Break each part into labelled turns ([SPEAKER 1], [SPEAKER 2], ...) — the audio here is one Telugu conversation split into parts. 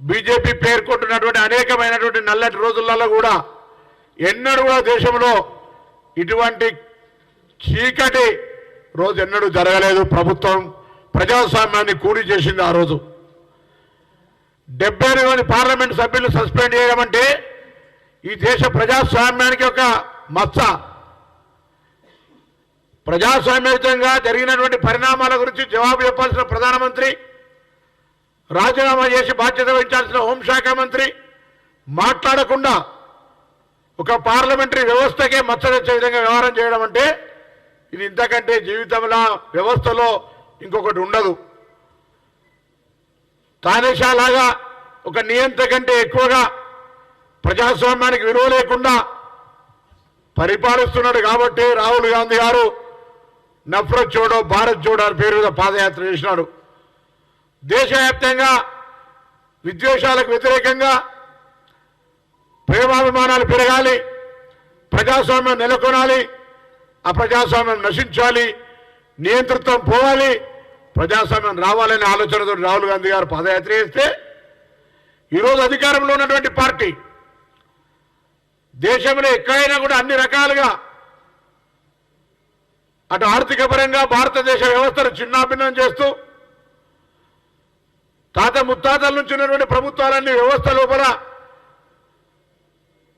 [SPEAKER 1] బీజేపీ పేర్కొంటున్నటువంటి అనేకమైనటువంటి నల్లటి రోజులలో కూడా ఎన్నడూ కూడా దేశంలో ఇటువంటి చీకటి రోజు ఎన్నడూ జరగలేదు. ప్రభుత్వం ప్రజాస్వామ్యాన్ని కూలి చేసింది. ఆ రోజు 78 మంది పార్లమెంట్ సభ్యులు సస్పెండ్ చేయడం అంటే ఈ దేశ ప్రజాస్వామ్యానికి ఒక మచ్చ. ప్రజాస్వామ్యయుతంగా జరిగినటువంటి పరిణామాల గురించి జవాబు చెప్పాల్సిన ప్రధానమంత్రి, రాజీనామా చేసి బాధ్యత వహించాల్సిన హోంశాఖ మంత్రి మాట్లాడకుండా ఒక పార్లమెంటరీ వ్యవస్థకే మచ్చ తెచ్చే విధంగా వ్యవహారం చేయడం అంటే ఇది ఇంతకంటే జీవితంలో వ్యవస్థలో ఇంకొకటి ఉండదు. తానేషాలాగా ఒక నియంత్ర కంటే ఎక్కువగా ప్రజాస్వామ్యానికి విలువ లేకుండా పరిపాలిస్తున్నాడు కాబట్టి రాహుల్ గాంధీ గారు నఫరత్ జోడో భారత్ జోడో అని పేరు మీద పాదయాత్ర చేసినాడు. దేశవ్యాప్తంగా విద్వేషాలకు వ్యతిరేకంగా ప్రేమాభిమానాలు పెరగాలి, ప్రజాస్వామ్యం నెలకొనాలి, అప్రజాస్వామ్యం నశించాలి, నియంతృత్వం పోవాలి, ప్రజాస్వామ్యం రావాలనే ఆలోచనతో రాహుల్ గాంధీ గారు పాదయాత్ర చేస్తే ఈరోజు అధికారంలో ఉన్నటువంటి పార్టీ దేశంలో ఎక్కడైనా కూడా అన్ని రకాలుగా అటు ఆర్థిక పరంగా భారతదేశ వ్యవస్థను చిన్నాభిన్నం చేస్తూ తాత ముత్తాతల నుంచి ఉన్నటువంటి ప్రభుత్వాలన్నీ వ్యవస్థ లోపల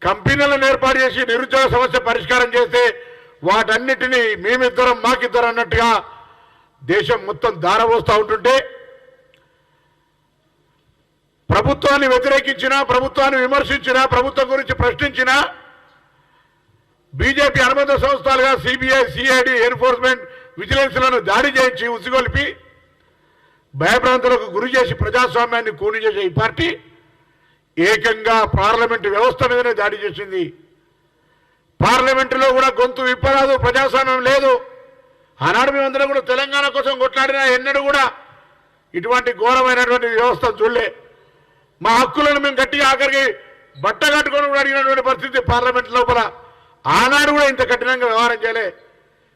[SPEAKER 1] కంపెనీలను ఏర్పాటు చేసి నిరుద్యోగ సమస్య పరిష్కారం చేస్తే వాటన్నిటినీ మేమిద్దరం మాకిద్దరం అన్నట్టుగా దేశం మొత్తం దారవోస్తూ ఉంటుంటే ప్రభుత్వాన్ని వ్యతిరేకించినా, ప్రభుత్వాన్ని విమర్శించినా, ప్రభుత్వం గురించి ప్రశ్నించినా బీజేపీ అనుబంధ సంస్థలుగా సిబిఐ, సిఐడి, ఎన్ఫోర్స్మెంట్, విజిలెన్స్లను దాడి చేయించి ఉసిగొల్పి భయభ్రాంతులకు గురి చేసి ప్రజాస్వామ్యాన్ని కూని చేసే ఈ పార్టీ ఏకంగా పార్లమెంటు వ్యవస్థ మీదనే దాడి చేసింది. పార్లమెంటులో కూడా గొంతు విప్పరాదు, ప్రజాస్వామ్యం లేదు. ఆనాడు మేమందరం కూడా తెలంగాణ కోసం కొట్లాడినా ఎన్నడూ కూడా ఇటువంటి ఘోరమైనటువంటి వ్యవస్థ చూడలే. మా హక్కులను మేము గట్టిగా ఆఖరికి బట్ట కట్టుకొని కూడా అడిగినటువంటి పరిస్థితి పార్లమెంట్ లోపల. ఆనాడు కూడా ఇంత కఠినంగా వ్యవహారం చేయలే.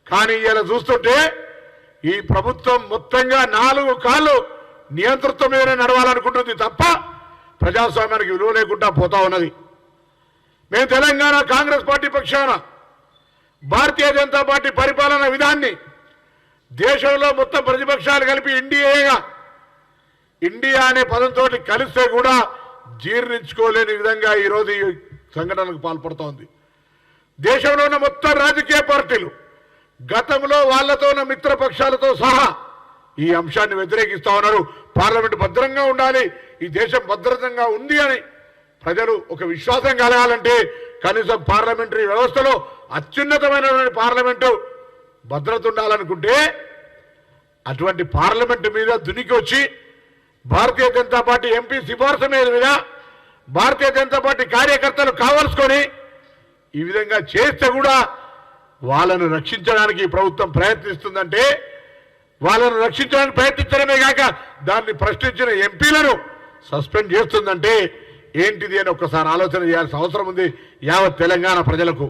[SPEAKER 1] కానీ ఇలా చూస్తుంటే ఈ ప్రభుత్వం మొత్తంగా 4 కాళ్ళు నియంతృత్వం మీదనే నడవాలనుకుంటుంది తప్ప ప్రజాస్వామ్యానికి విలువ లేకుండా పోతా ఉన్నది. మేము తెలంగాణ కాంగ్రెస్ పార్టీ పక్షాన భారతీయ జనతా పార్టీ పరిపాలన విధాన్ని దేశంలో మొత్తం ప్రతిపక్షాలు కలిపి ఇండియా అనే పదంతో కలిస్తే కూడా జీర్ణించుకోలేని విధంగా ఈరోజు ఈ సంఘటనకు పాల్పడుతోంది. దేశంలో ఉన్న మొత్తం రాజకీయ పార్టీలు గతంలో వాళ్లతో ఉన్న మిత్రపక్షాలతో సహా ఈ అంశాన్ని వ్యతిరేకిస్తా ఉన్నారు. పార్లమెంటు భద్రంగా ఉండాలి, ఈ దేశం భద్రంగా ఉంది అని ప్రజలు ఒక విశ్వాసం కలగాలంటే కనీసం పార్లమెంటరీ వ్యవస్థలో అత్యున్నతమైనటువంటి పార్లమెంటు భద్రత ఉండాలనుకుంటే అటువంటి పార్లమెంటు మీద దునికి వచ్చి భారతీయ జనతా పార్టీ ఎంపీ సిఫార్సు మీద భారతీయ జనతా పార్టీ కార్యకర్తలు కావాల్సుకొని ఈ విధంగా చేస్తే కూడా వాళ్ళను రక్షించడానికి ప్రభుత్వం ప్రయత్నిస్తుందంటే వాళ్ళను రక్షించడానికి ప్రయత్నించడమే కాక దాన్ని ప్రశ్నించిన ఎంపీలను సస్పెండ్ చేస్తుందంటే ఏంటిది అని ఒక్కసారి ఆలోచన చేయాల్సిన అవసరం ఉంది యావత్ తెలంగాణ ప్రజలకు.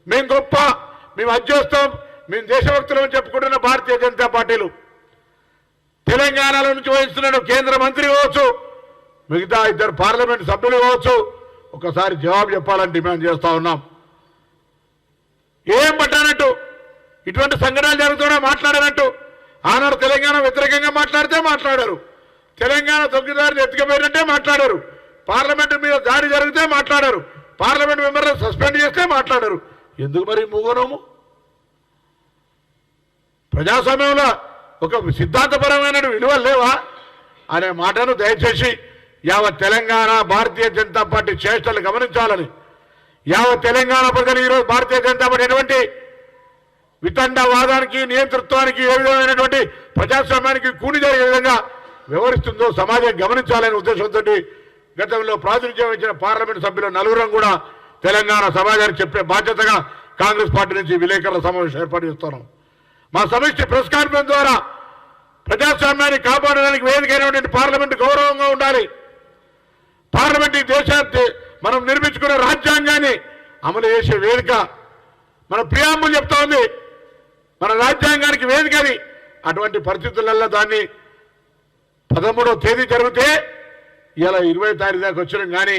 [SPEAKER 1] మేము గొప్ప, మేము అధ్యస్తాం, మేము దేశభక్తులు చెప్పుకుంటున్న భారతీయ జనతా పార్టీలు తెలంగాణలో నుంచి వహిస్తున్న కేంద్ర మంత్రి కావచ్చు, మిగతా 2 పార్లమెంట్ సభ్యులు కావచ్చు, ఒకసారి జవాబు చెప్పాలని డిమాండ్ చేస్తా ఉన్నాం. ఏం పట్టానట్టు ఇటువంటి సంఘటనలు జరుగుతున్నా మాట్లాడారంటూ ఆనాడు తెలంగాణ వ్యతిరేకంగా మాట్లాడితే మాట్లాడారు, తెలంగాణ తొక్కిదారిని ఎత్తుకపోయినట్టే మాట్లాడారు, పార్లమెంటు మీద దాడి జరిగితే మాట్లాడారు, పార్లమెంట్ మెంబర్లను సస్పెండ్ చేస్తే మాట్లాడారు. ఎందుకు మరి మూగనోము? ప్రజాస్వామ్యంలో ఒక సిద్ధాంతపరమైన విలువలు లేవా అనే మాటను దయచేసి యావత్ తెలంగాణ భారతీయ జనతా పార్టీ చేష్టలు గమనించాలని, యావత్ తెలంగాణ ప్రజలు ఈరోజు భారతీయ జనతా పార్టీ ఎటువంటి వితండవాదానికి, నియంతృత్వానికి, ఏ విధమైనటువంటి ప్రజాస్వామ్యానికి కూని జరిగే విధంగా వ్యవహరిస్తుందో సమాజం గమనించాలనే ఉద్దేశంతో గతంలో ప్రాతినిధ్యం ఇచ్చిన పార్లమెంట్ సభ్యులు 4 కూడా తెలంగాణ సమాజానికి చెప్పే బాధ్యతగా కాంగ్రెస్ పార్టీ నుంచి విలేకరుల సమావేశం ఏర్పాటు చేస్తున్నాం. మా సమిష్టి ప్రెస్ కాన్ఫరెన్స్ ద్వారా ప్రజాస్వామ్యాన్ని కాపాడడానికి వేదికైనటువంటి పార్లమెంటు గౌరవంగా ఉండాలి. పార్లమెంట్ ఈ దేశాన్ని మనం నిర్మించుకున్న రాజ్యాంగాన్ని అమలు చేసే వేదిక. మన ప్రియాంబుల్ చెప్తా ఉంది మన రాజ్యాంగానికి వేదికది. అటువంటి పరిస్థితులలో దాన్ని 13వ తేదీ జరిగితే ఇలా 20 తారీఖు దాకా వచ్చినాం కానీ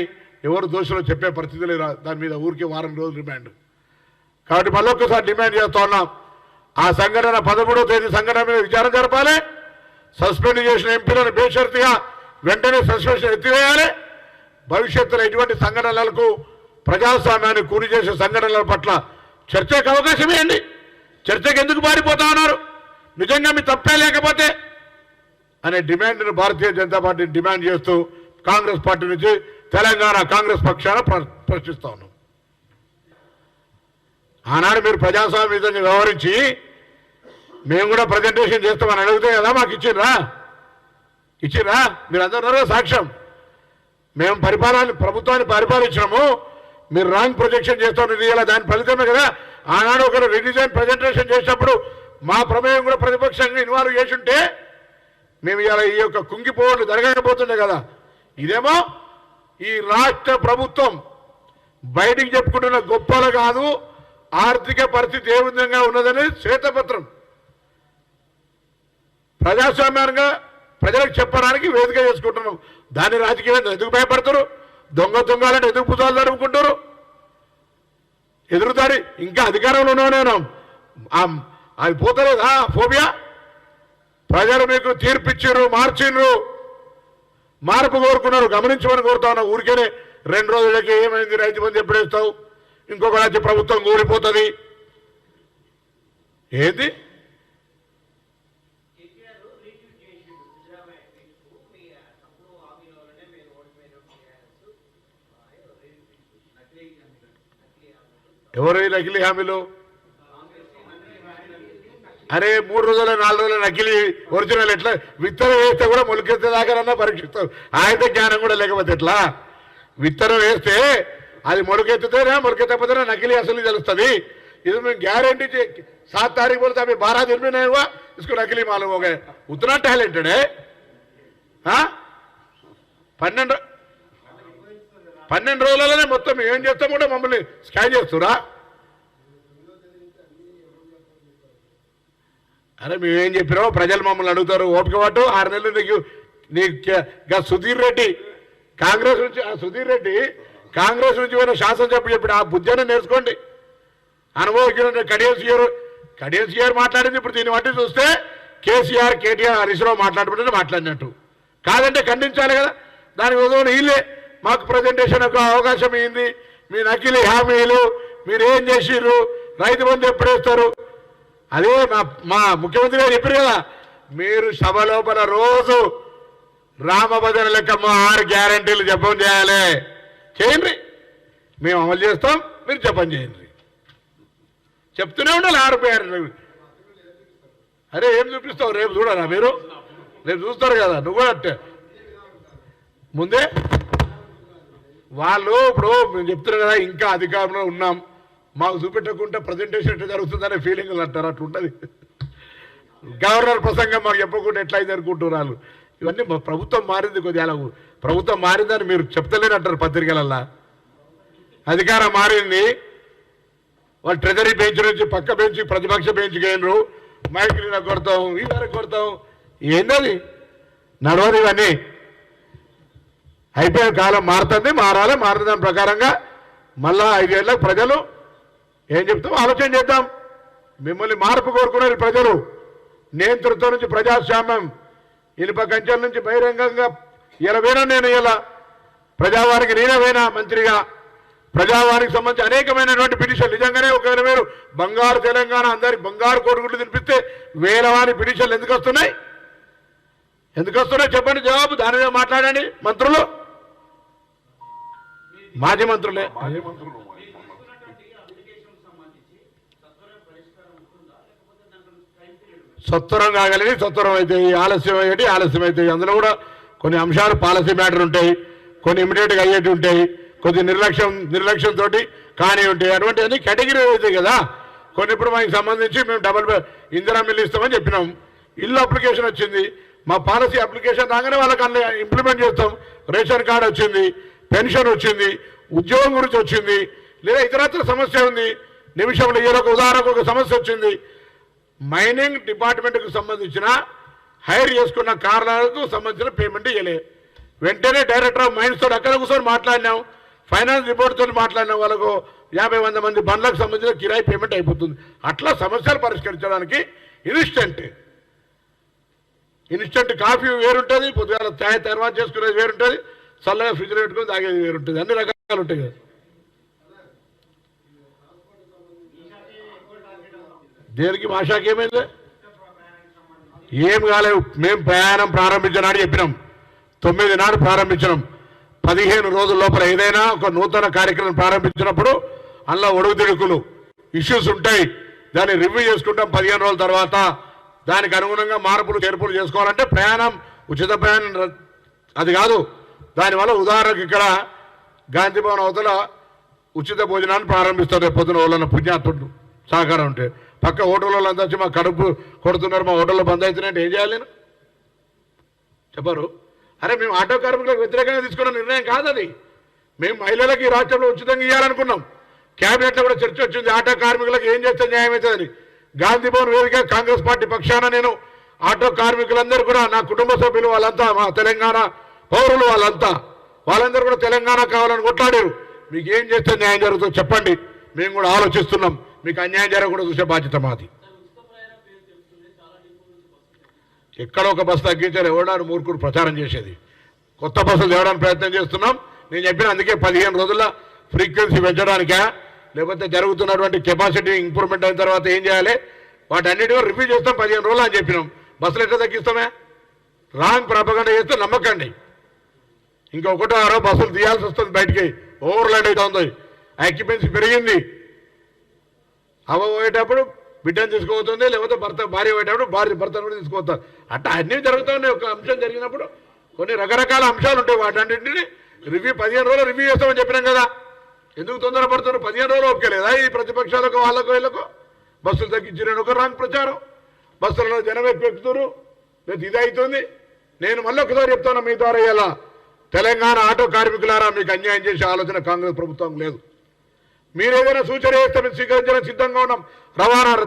[SPEAKER 1] ఎవరు దోషులో చెప్పే పరిస్థితి లేదు. దాని మీద ఊరికే వారం రోజులు డిమాండ్. కాబట్టి మళ్ళొక్కసారి డిమాండ్ చేస్తూ ఉన్నాం. ఆ సంఘటన 13వ తేదీ సంఘటన మీద విచారణ జరపాలి. సస్పెండ్ చేసిన ఎంపీలను బేషరతుగా వెంటనే సస్పెన్షన్ ఎత్తివేయాలి. భవిష్యత్తులో ఎటువంటి సంఘటనలకు ప్రజాస్వామ్యాన్ని కూలి చేసే సంఘటనల పట్ల చర్చకు అవకాశం ఇవ్వండి. చర్చకు ఎందుకు పారిపోతా ఉన్నారు? నిజంగా మీ తప్పే లేకపోతే అనే డిమాండ్ను భారతీయ జనతా పార్టీ డిమాండ్ చేస్తూ కాంగ్రెస్ పార్టీ నుంచి తెలంగాణ కాంగ్రెస్ పక్షాన ప్రశ్నిస్తా ఉన్నాం. ఆనాడు మీరు ప్రజాస్వామ్య విధంగా వ్యవహరించి మేము కూడా ప్రజెంటేషన్ చేస్తామని అడిగితే కదా మాకు ఇచ్చిర్రా మీరు అందరూ సాక్ష్యం. మేము ప్రభుత్వాన్ని పరిపాలించినాము, మీరు రాంగ్ ప్రొజెక్షన్ చేస్తాం ఇలా దాని ఫలితమే కదా. ఆనాడు ఒకరు రిడిజైన్ ప్రజెంటేషన్ చేసినప్పుడు మా ప్రమేయం కూడా ప్రతిపక్షంగా ఇన్వాల్వ్ చేసి ఉంటే మేము ఇలా ఈ యొక్క కుంగిపోవడం జరగకపోతుండే కదా. ఇదేమో ఈ రాష్ట్ర ప్రభుత్వం బయటికి చెప్పుకుంటున్న గొప్పలు కాదు, ఆర్థిక పరిస్థితి ఏ విధంగా ఉన్నదని శ్వేతపత్రం ప్రజాస్వామ్యంగా ప్రజలకు చెప్పడానికి వేదిక చేసుకుంటున్నాం. దాన్ని రాజకీయం ఎందుకు భయపడతారు? దొంగలంటే ఎందుకు పుతాలు జరుపుకుంటారు? ఎదురుదారి ఇంకా అధికారంలో ఉన్నాను అది పోతలేదా ఫోబియా? ప్రజలు మీకు తీర్పిచ్చారు, మార్చిండ్రు, మార్పు కోరుకున్నారు, గమనించమని కోరుతా ఉన్నా. ఊరికేనే 2 రోజులకి ఏమైంది రైతు బంధు ఎప్పుడు వేస్తావు, ఇంకొక రాజ్య ప్రభుత్వం కూలిపోతుంది ఏంది? ఎవరు నకిలీ హామీలు? అరే 3 రోజుల 4 రోజుల నకిలీ ఒరిజినల్ ఎట్లా? విత్తనం వేస్తే కూడా మొలకెత్తేదాకానన్నా పరీక్షిస్తావు. ఆయన జ్ఞానం కూడా లేకపోతే ఎట్లా? విత్తనం వేస్తే అది మొలకెత్తుతేనే మొలకెత్తకపోతేనే నకిలీ అసలు తెలుస్తుంది. ఇది మేము గ్యారంటీ 7 तारीख बोलते अभी 12 दिन में नहीं हुआ, इसको नकली मालूम हो गए. उतना टैलेंटेड है. 12 రోజులలోనే మొత్తం ఏం చేస్తాం కూడా మమ్మల్ని స్కాన్ చేస్తురా? అరే మేమేం చెప్పినామో ప్రజలు మమ్మల్ని అడుగుతారు. ఓపిక పట్టు. 6 నెలలు నీకు సుధీర్ రెడ్డి కాంగ్రెస్ నుంచి పోయిన శాసనసభ్యుడు చెప్పి ఆ బుద్ధిని నేర్చుకోండి. అనుభవించిన కడియం సిఆర్ మాట్లాడింది. ఇప్పుడు దీన్ని బట్టి చూస్తే కేసీఆర్ కేటీఆర్ హరీష్ రావు మాట్లాడినట్టు కాదంటే ఖండించాలి కదా. దానికి ఉదయం వీళ్ళే మాకు ప్రజెంటేషన్ ఒక అవకాశం అయింది, మీ నకిలీ హామీలు మీరేం చేసిర్రు, రైతు బంధు ఎప్పుడు వేస్తారు? అదే మా ముఖ్యమంత్రి గారు చెప్పారు కదా, మీరు సభ లోపల రోజు రామభద్ర లెక్క 6 గ్యారంటీలు జపం చేయాలి. చేయండి, మేము అమలు చేస్తాం, మీరు జపం చేయండి. చెప్తూనే ఉండాలి 6 గ్యారంటీలు. అరే ఏం చూపిస్తావు? రేపు చూడరా మీరు? రేపు చూస్తారు కదా. నువ్వు కూడా అట్టే ముందే వాళ్ళు ఇప్పుడు మేము చెప్తున్నారు కదా, ఇంకా అధికారంలో ఉన్నాం, మాకు చూపెట్టకుండా ప్రజెంటేషన్ ఎట్లా జరుగుతుందనే ఫీలింగ్ అంటారు. అట్లుంటుంది. గవర్నర్ ప్రసంగం మాకు చెప్పకుండా ఎట్లా అయితే అనుకుంటున్నారు. ఇవన్నీ ప్రభుత్వం మారింది, కొద్దిగా ప్రభుత్వం మారిందని మీరు చెప్తలేనంటారు పత్రికలల్లా. అధికారం మారింది, వాళ్ళు ట్రెజరీ బెంచ్ నుంచి పక్క బెంచ్ ప్రతిపక్ష బెంచ్కి అయినరు, మైకులు కొడతాం, ఈ వరకు కొడతాం. ఏంటది? నడవదు. ఇవన్నీ అయిపోయిన కాలం మారుతుంది, మారిన దాని ప్రకారంగా మళ్ళా 5 ఏళ్ళకు ప్రజలు ఏం చెప్తాం ఆలోచన చేద్దాం. మిమ్మల్ని మార్పు కోరుకున్నారు ప్రజలు. నియంతృత్వం నుంచి ప్రజాస్వామ్యం, ఇనుప కంచెల నుంచి బహిరంగంగా ఇలా నేను ఇలా ప్రజావారికి నేనేమైనా మంత్రిగా ప్రజావారికి సంబంధించి అనేకమైనటువంటి పిటిషన్లు. నిజంగానే ఒకవేళ మీరు బంగారు తెలంగాణ అందరికి బంగారు కోడిగుడ్లు తినిపిస్తే వేలవారి పిటిషన్లు ఎందుకు వస్తున్నాయి చెప్పండి, జవాబు. దాని మీద మాట్లాడండి మంత్రులు, మాజీ మంత్రులే. సత్వరం కాగలిగి సత్వరం అవుతాయి, ఆలస్యం అవుతాయి. అందులో కూడా కొన్ని అంశాలు పాలసీ మ్యాటర్ ఉంటాయి, కొన్ని ఇమీడియట్గా అయ్యేటి ఉంటాయి, కొద్ది నిర్లక్ష్యంతో కానీ ఉంటాయి. అటువంటి అన్ని కేటగిరీ అవుతాయి కదా. కొన్ని ఇప్పుడు మనకి సంబంధించి మేము డబుల్ ఇందిరా మిల్లు ఇస్తామని చెప్పినాం, ఇల్లు అప్లికేషన్ వచ్చింది, మా పాలసీ అప్లికేషన్ రాగానే వాళ్ళకి అన్ని ఇంప్లిమెంట్ చేస్తాం. రేషన్ కార్డు వచ్చింది, పెన్షన్ వచ్చింది, ఉద్యోగం గురించి వచ్చింది, లేదా ఇతరత్ర సమస్య ఉంది. నిమిషంలో ఒక ఉదాహరణకు ఒక సమస్య వచ్చింది. మైనింగ్ డిపార్ట్మెంట్కు సంబంధించిన హైర్ చేసుకున్న కార్లకు సంబంధించిన పేమెంట్ ఇవ్వలే. వెంటనే డైరెక్టర్ ఆఫ్ మైన్స్ తోటి అక్కడ కూర్చొని మాట్లాడినాం, ఫైనాన్స్ రిపోర్ట్ తోటి మాట్లాడినాం. వాళ్ళకు 50-100 మంది బండ్లకు సంబంధించిన కిరాయి పేమెంట్ అయిపోతుంది. అట్లా సమస్యలు పరిష్కరించడానికి ఇన్స్టెంట్ కాఫీ వేరుంటుంది, పొద్దుగాల ఛాయ్ తర్వాత చేసుకునేది వేరుంటుంది, చల్లగా ఫ్రిడ్జ్లో పెట్టుకుని తాగేది వేరుంటుంది. అన్ని రకాలు ఉంటాయి కదా. దేనికి మా శాఖ ఏమైంది? ఏం కాలేవు. మేము ప్రయాణం ప్రారంభించినాడు చెప్పినాం, 9 నాడు ప్రారంభించినాం. 15 రోజుల లోపల ఏదైనా ఒక నూతన కార్యక్రమం ప్రారంభించినప్పుడు అందులో ఒడుగుదిడుకులు ఇష్యూస్ ఉంటాయి, దాన్ని రివ్యూ చేసుకుంటాం. 15 రోజుల తర్వాత దానికి అనుగుణంగా మార్పులు చేర్పులు చేసుకోవాలంటే ప్రయాణం ఉచిత ప్రయాణం అది కాదు. దానివల్ల ఉదాహరణకు ఇక్కడ గాంధీ భవన్ అవతల ఉచిత భోజనాన్ని ప్రారంభిస్తారు. పొద్దున వాళ్ళన్న పుణ్యాత్తుడు సహకారం ఉంటే పక్క హోటల్లో అంతా వచ్చి మా కడుపు కొడుతున్నారు, మా హోటల్లో బంద్ అవుతున్నాయంటే ఏం చేయాలి నేను చెప్పరు? అరే మేము ఆటో కార్మికులకు వ్యతిరేకంగా తీసుకున్న నిర్ణయం కాదు అది. మేము మహిళలకు ఈ రాష్ట్రంలో ఉచితంగా ఇవ్వాలనుకున్నాం. క్యాబినెట్లో కూడా చర్చ వచ్చింది, ఆటో కార్మికులకు ఏం చేస్తే న్యాయం అవుతుందని. గాంధీ భవన్ వేదిక కాంగ్రెస్ పార్టీ పక్షాన నేను ఆటో కార్మికులందరూ కూడా, నా కుటుంబ సభ్యులు వాళ్ళంతా, మా తెలంగాణ పౌరులు వాళ్ళందరూ కూడా తెలంగాణ కావాలని కొట్లాడారు. మీకు ఏం చేస్తే న్యాయం జరుగుతుందో చెప్పండి, మేము కూడా ఆలోచిస్తున్నాం. మీకు అన్యాయం జరగకూడదు చూసే బాధ్యత మాది. ఎక్కడ ఒక బస్సు తగ్గించారు, ఎవడాడు మూర్ఖుడు ప్రచారం చేసేది. కొత్త బస్సులు తేవడానికి ప్రయత్నం చేస్తున్నాం. నేను చెప్పిన అందుకే 15 రోజుల్లో ఫ్రీక్వెన్సీ పెంచడానికా, లేకపోతే జరుగుతున్నటువంటి కెపాసిటీ ఇంప్రూవ్మెంట్ అయిన తర్వాత ఏం చేయాలి, వాటన్నిటిలో రివ్యూ చేస్తాం 15 రోజులు అని చెప్పినాం. బస్సులు ఎట్లా తగ్గిస్తామే? రాంగ్ ప్రాపగండా చేస్తే నమ్మకండి. ఇంకా 1-6 బస్సులు తీయాల్సి వస్తుంది, బయటికి ఓవర్లాండ్ అవుతుంది. ఆక్యుపెన్సీ పెరిగింది. అవ్వ పోయేటప్పుడు బిడ్డను తీసుకుపోతుంది, లేకపోతే భార్య పోయేటప్పుడు భర్తను కూడా తీసుకుపోతారు. అట్లా అన్నీ జరుగుతున్నాయి. ఒక అంశం జరిగినప్పుడు కొన్ని రకరకాల అంశాలు ఉంటాయి. వాటన్నింటినీ రివ్యూ 15 రోజులు రివ్యూ చేస్తామని చెప్పినాం కదా. ఎందుకు తొందరపడుతున్నారు? 15 రోజులు ఒప్పుకోలేదా ఈ ప్రతిపక్షాలకు వాళ్ళకు వీళ్ళకు? బస్సులు తగ్గించిన ఒక రాంగ్ ప్రచారం, బస్సులలో జనం ఎక్కుతున్నారు, లేదు ఇది అవుతుంది. నేను మళ్ళీ ఒకసారి చెప్తాను మీ ద్వారా, ఇలా తెలంగాణ ఆటో కార్మికులారా, మీకు అన్యాయం చేసే ఆలోచన కాంగ్రెస్ ప్రభుత్వం లేదు. మీరు ఏదైనా సూచన చేస్తే మేము స్వీకరించడానికి సిద్ధంగా ఉన్నాం.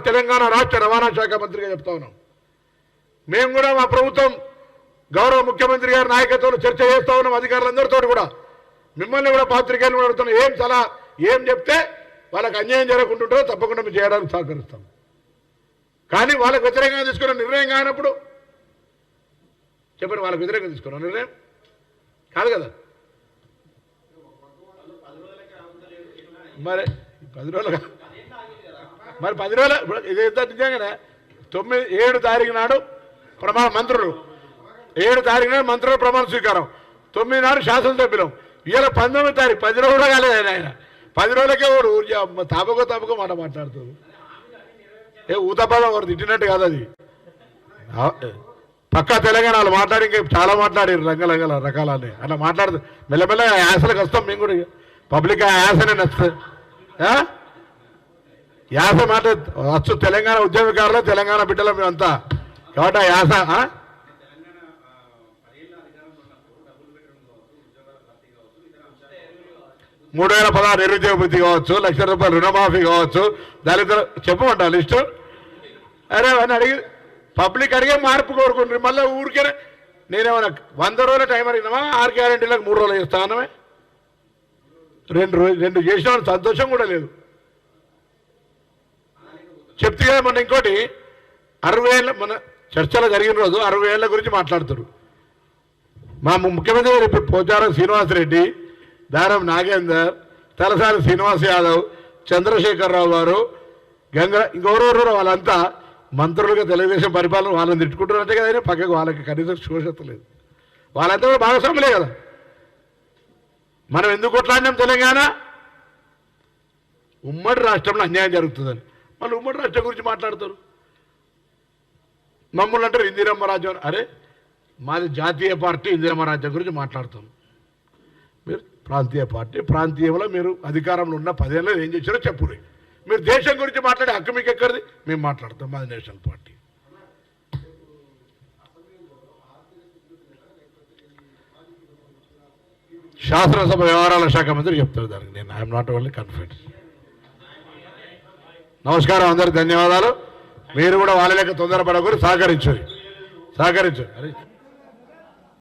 [SPEAKER 1] తెలంగాణ రాష్ట్ర రవాణా శాఖ మంత్రిగా చెప్తా ఉన్నాం. మేము కూడా మా ప్రభుత్వం గౌరవ ముఖ్యమంత్రి గారి నాయకత్వంలో చర్చ చేస్తూ ఉన్నాం అధికారులందరితో కూడా. మిమ్మల్ని కూడా పాత్రికేయులు కూడా అడుగుతున్నాం, ఏం సలహా ఏం చెప్తే వాళ్ళకి అన్యాయం జరగకుంటుంటారో తప్పకుండా మేము చేయడానికి సహకరిస్తాం. కానీ వాళ్ళకి వ్యతిరేకంగా తీసుకున్న నిర్ణయం కానప్పుడు చెప్పండి, వాళ్ళకి వ్యతిరేకంగా తీసుకున్న నిర్ణయం కాదు కదా. మరి 10 రోజులు మరి 10 రోజులు ఇదంతా నిజంగానే 7 తారీఖు నాడు మంత్రులు 7 తారీఖు నాడు మంత్రుల ప్రమాణ స్వీకారం, 9 నాడు శాసనసభ్యులం, ఇవాళ 19 తారీఖు 10 రోజులు కూడా కాలేదు ఆయన. 10 రోజులకే వాడు తాపకో మాట మాట్లాడుతారు. ఏ ఊతపదం వాడు తిట్టినట్టు కాదు అది. పక్కా తెలంగాణ వాళ్ళు మాట్లాడి ఇంకా చాలా మాట్లాడారు రంగ రకాలని. అట్లా మాట్లాడుతూ మెల్లమెల్లగా యాసలకు వస్తాం మేము కూడా. పబ్లిక్ ఆ యాసనే నచ్చుతుంది. యాస మాట వచ్చు. తెలంగాణ ఉద్యమకారులు, తెలంగాణ బిడ్డలు మేమంతా. కాబట్టి ఆ యాస 3016 నిరుద్యోగ వృత్తి కావచ్చు, ₹1,00,000 రుణమాఫీ కావచ్చు, దళిత చెప్పమంటా లిస్టు. అరే అని అడిగి పబ్లిక్ అడిగే మార్పు కోరుకుంటారు. మళ్ళీ ఊరికే నేనేమన్నా 100 రోజుల టైం అడిగినామా? 6 గ్యారెంటీలకు 3 రోజులు ఇస్తానమే. 2 చేసిన సంతోషం కూడా లేదు. చెప్తే కదా మొన్న ఇంకోటి 60 ఏళ్ళ మన చర్చలో జరిగిన రోజు 60 ఏళ్ళ గురించి మాట్లాడుతారు. మా ముఖ్యమంత్రి గారు ఇప్పుడు పోచారం శ్రీనివాసరెడ్డి, దారం నాగేందర్, తలసాని శ్రీనివాస్ యాదవ్, చంద్రశేఖరరావు గారు, ఇంకెవరెవరు వాళ్ళంతా మంత్రులుగా తెలుగుదేశం పరిపాలన వాళ్ళని తిట్టుకుంటున్నట్టే కదా. పక్కకు వాళ్ళకి కనీసం శోషత లేదు. వాళ్ళంతా కూడా భాగస్వాములే కదా. మనం ఎందుకు కొట్లాడినాం? తెలంగాణ ఉమ్మడి రాష్ట్రంలో అన్యాయం జరుగుతుందని. మళ్ళీ ఉమ్మడి రాష్ట్రం గురించి మాట్లాడతారు. మమ్మల్ని అంటారు ఇందిరమ్మ రాజ్యం. అరే మాది జాతీయ పార్టీ, ఇందిరమ్మ రాజ్యం గురించి మాట్లాడతాం. మీరు ప్రాంతీయ పార్టీ, ప్రాంతీయంలో మీరు అధికారంలో ఉన్న 10 ఏళ్ళు ఏం చేశారో చెప్పురే. మీరు దేశం గురించి మాట్లాడే హక్కు మీకు ఎక్కడిది? మేము మాట్లాడతాం, మాది నేషనల్ పార్టీ. శాసనసభ వ్యవహారాల శాఖ మంత్రి చెప్తారు దానికి. నేను ఐఎమ్ నాట్ ఓన్లీ కాన్ఫిడెంట్. నమస్కారం, అందరికి ధన్యవాదాలు. మీరు కూడా వాళ్ళ లెక్క తొందరపడకూడదు, సహకరించారు.